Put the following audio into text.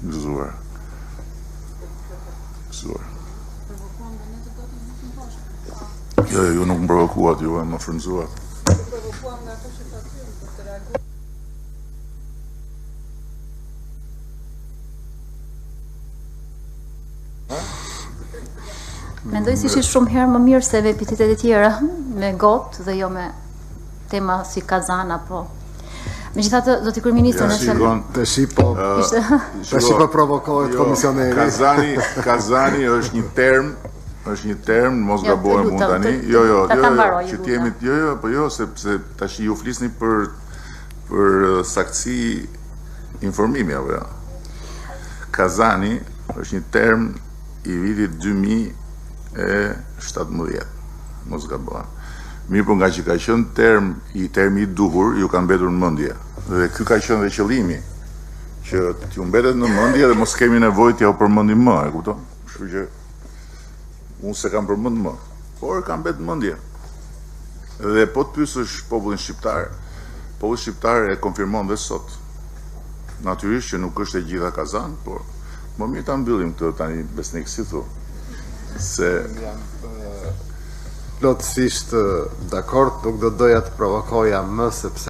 Gëzuar. Jo, ju nuk më provokuat, ju e më frymëzuat. Provokuam nga ato që ka thënë për të reaguar. Mendoj si ishit shumë herë më mirë se me epitetet e tjera, me gotë dhe jo me tema si Kazan apo. Megjithatë do t'i kryeministri nëse Tash po provokohet komisioneri. Kazani është një term, mos gabohem unë tani. Që t'jemi, sepse tash ju flisni për saktësi informimi apo jo. Kazani është një term i vitit 2017, mos gabohem. Mirë, po nga që ka qenë termi i duhur, ju ka mbetur në mendje. Dhe ky ka qenë dhe qëllimi, që t'ju mbetet në mendje dhe mos kemi nevojë t'ja u përmendim më, e kupton? Kështu që unë se kam përmend më, por kam mbet në mendje. Dhe po të pyesësh popullin shqiptar e konfirmon dhe sot. Natyrisht që nuk është e gjitha Kazan, por më mirë ta mbyllim këtë tani Besnik, si thu. Se plotësisht dakord, nuk do doja të provokoja më sepse